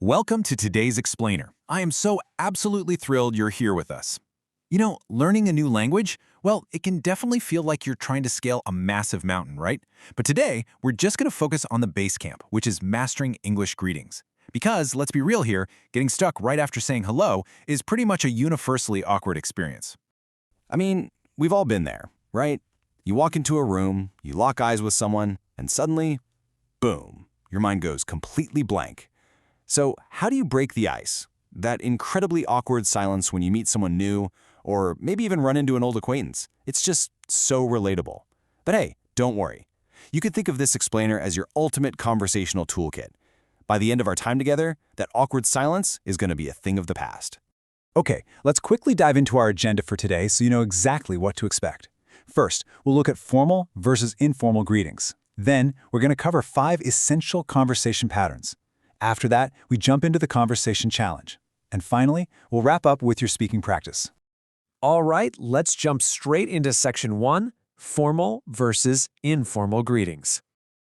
Welcome to today's Explainer. I am so absolutely thrilled you're here with us. You know, learning a new language, well, it can definitely feel like you're trying to scale a massive mountain, right? But today, we're just going to focus on the base camp, which is mastering English greetings. Because, let's be real here, getting stuck right after saying hello is pretty much a universally awkward experience. I mean, we've all been there, right? You walk into a room, you lock eyes with someone, and suddenly, boom, your mind goes completely blank. So how do you break the ice? That incredibly awkward silence when you meet someone new, or maybe even run into an old acquaintance. It's just so relatable. But hey, don't worry. You could think of this explainer as your ultimate conversational toolkit. By the end of our time together, that awkward silence is going to be a thing of the past. Okay, let's quickly dive into our agenda for today so you know exactly what to expect. First, we'll look at formal versus informal greetings. Then, we're going to cover 5 essential conversation patterns. After that, we jump into the conversation challenge. And finally, we'll wrap up with your speaking practice. All right, let's jump straight into Section 1, formal versus informal greetings.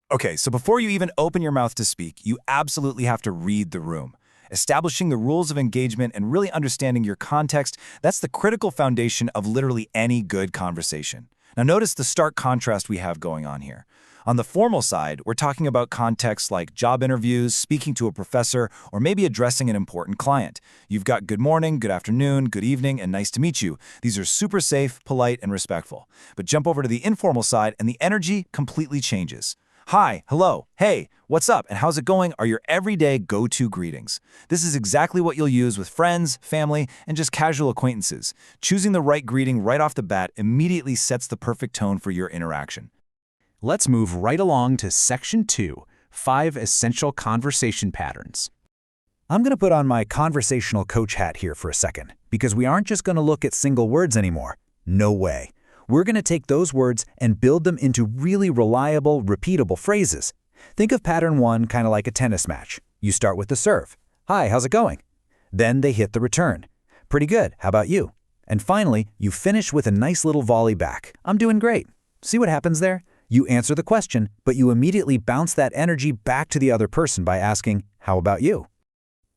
Okay, so before you even open your mouth to speak, you absolutely have to read the room. Establishing the rules of engagement and really understanding your context, that's the critical foundation of literally any good conversation. Now notice the stark contrast we have going on here. On the formal side, we're talking about contexts like job interviews, speaking to a professor, or maybe addressing an important client. You've got good morning, good afternoon, good evening, and nice to meet you. These are super safe, polite, and respectful. But jump over to the informal side and the energy completely changes. Hi, hello, hey, what's up, and how's it going are your everyday go-to greetings. This is exactly what you'll use with friends, family, and just casual acquaintances. Choosing the right greeting right off the bat immediately sets the perfect tone for your interaction. Let's move right along to Section 2, 5 essential conversation patterns. I'm going to put on my conversational coach hat here for a second, because we aren't just going to look at single words anymore. No way. We're going to take those words and build them into really reliable, repeatable phrases. Think of pattern 1 kind of like a tennis match. You start with the serve. Hi, how's it going? Then they hit the return. Pretty good, how about you? And finally, you finish with a nice little volley back. I'm doing great. See what happens there? You answer the question, but you immediately bounce that energy back to the other person by asking, how about you?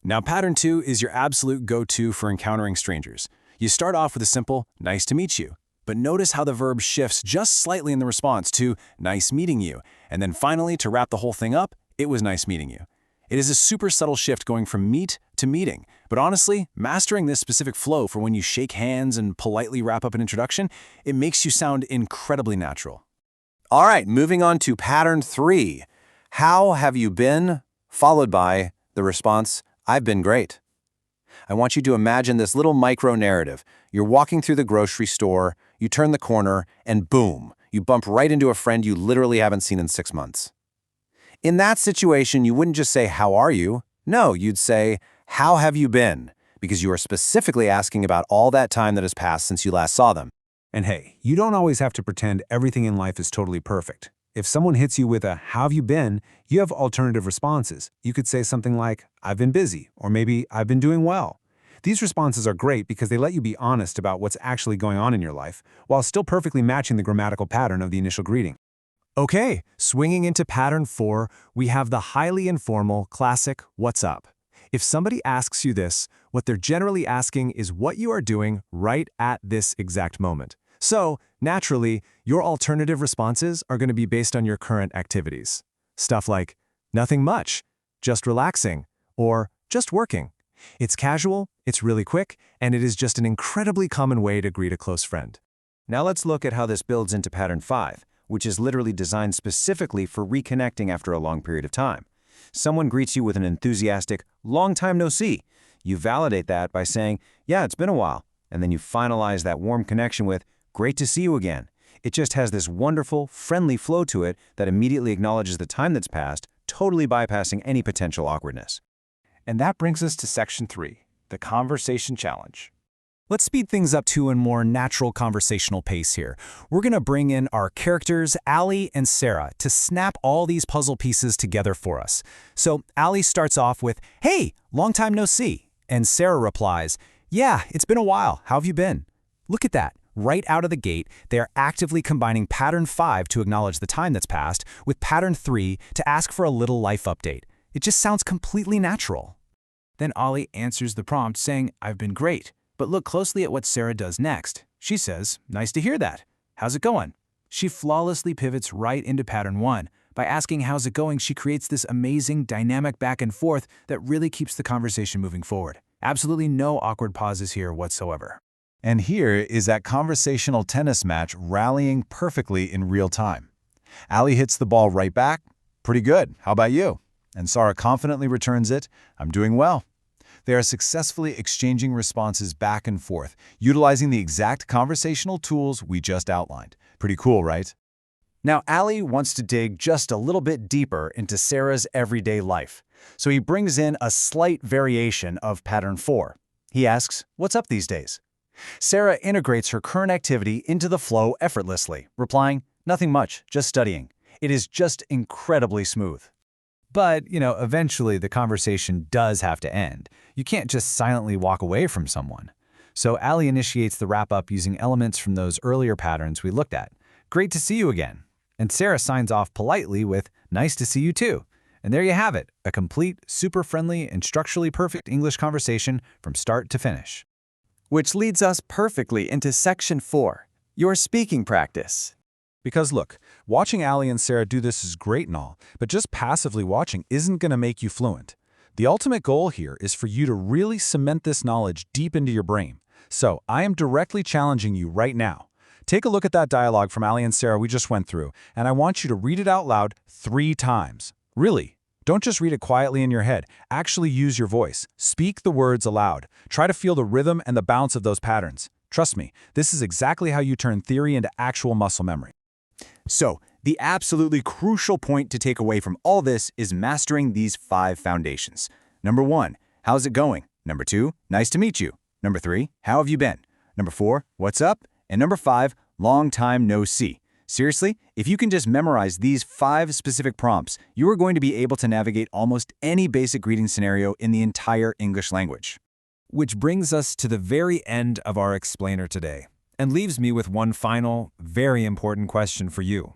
Now, pattern 2 is your absolute go-to for encountering strangers. You start off with a simple, nice to meet you. But notice how the verb shifts just slightly in the response to nice meeting you. And then finally, to wrap the whole thing up, it was nice meeting you. It is a super subtle shift going from meet to meeting. But honestly, mastering this specific flow for when you shake hands and politely wrap up an introduction, it makes you sound incredibly natural. All right, moving on to pattern 3. How have you been? Followed by the response, I've been great. I want you to imagine this little micro-narrative. You're walking through the grocery store, you turn the corner, and boom, you bump right into a friend you literally haven't seen in 6 months. In that situation, you wouldn't just say, how are you? No, you'd say, how have you been? Because you are specifically asking about all that time that has passed since you last saw them. And hey, you don't always have to pretend everything in life is totally perfect. If someone hits you with a, how have you been, you have alternative responses. You could say something like, I've been busy, or maybe I've been doing well. These responses are great because they let you be honest about what's actually going on in your life, while still perfectly matching the grammatical pattern of the initial greeting. Okay, swinging into pattern 4, we have the highly informal, classic, what's up? If somebody asks you this, what they're generally asking is what you are doing right at this exact moment. So, naturally, your alternative responses are going to be based on your current activities. Stuff like, nothing much, just relaxing, or just working. It's casual, it's really quick, and it is just an incredibly common way to greet a close friend. Now let's look at how this builds into pattern 5, which is literally designed specifically for reconnecting after a long period of time. Someone greets you with an enthusiastic, long time no see. You validate that by saying, yeah, it's been a while, and then you finalize that warm connection with, great to see you again. It just has this wonderful, friendly flow to it that immediately acknowledges the time that's passed, totally bypassing any potential awkwardness. And that brings us to Section 3, the conversation challenge. Let's speed things up to a more natural conversational pace here. We're going to bring in our characters, Allie and Sarah, to snap all these puzzle pieces together for us. So Allie starts off with, hey, long time no see. And Sarah replies, yeah, it's been a while. How have you been? Look at that. Right out of the gate, they are actively combining pattern 5 to acknowledge the time that's passed with pattern 3 to ask for a little life update. It just sounds completely natural. Then Ollie answers the prompt saying, "I've been great." But look closely at what Sarah does next. She says, "Nice to hear that. How's it going?" She flawlessly pivots right into pattern 1. By asking how's it going, she creates this amazing dynamic back and forth that really keeps the conversation moving forward. Absolutely no awkward pauses here whatsoever. And here is that conversational tennis match rallying perfectly in real time. Ali hits the ball right back. "Pretty good. How about you?" And Sarah confidently returns it. "I'm doing well." They are successfully exchanging responses back and forth, utilizing the exact conversational tools we just outlined. Pretty cool, right? Now, Ali wants to dig just a little bit deeper into Sarah's everyday life. So he brings in a slight variation of pattern 4. He asks, "What's up these days?" Sarah integrates her current activity into the flow effortlessly, replying, "Nothing much, just studying." It is just incredibly smooth. But, eventually the conversation does have to end. You can't just silently walk away from someone. So Ali initiates the wrap-up using elements from those earlier patterns we looked at. "Great to see you again." And Sarah signs off politely with, "Nice to see you too." And there you have it, a complete, super friendly, and structurally perfect English conversation from start to finish. Which leads us perfectly into section 4, your speaking practice. Because look, watching Ali and Sarah do this is great and all, but just passively watching isn't going to make you fluent. The ultimate goal here is for you to really cement this knowledge deep into your brain. So I am directly challenging you right now. Take a look at that dialogue from Ali and Sarah we just went through, and I want you to read it out loud 3 times. Really. Don't just read it quietly in your head. Actually use your voice. Speak the words aloud. Try to feel the rhythm and the bounce of those patterns. Trust me, this is exactly how you turn theory into actual muscle memory. So, the absolutely crucial point to take away from all this is mastering these 5 foundations. Number 1, how's it going? Number 2, nice to meet you. Number 3, how have you been? Number 4, what's up? And number 5, long time no see. Seriously, if you can just memorize these 5 specific prompts, you are going to be able to navigate almost any basic greeting scenario in the entire English language. Which brings us to the very end of our explainer today, and leaves me with one final, very important question for you.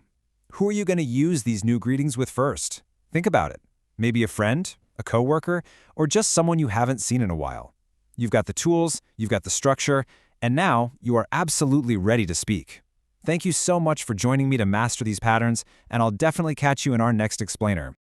Who are you going to use these new greetings with first? Think about it. Maybe a friend, a coworker, or just someone you haven't seen in a while. You've got the tools, you've got the structure, and now you are absolutely ready to speak. Thank you so much for joining me to master these patterns, and I'll definitely catch you in our next explainer.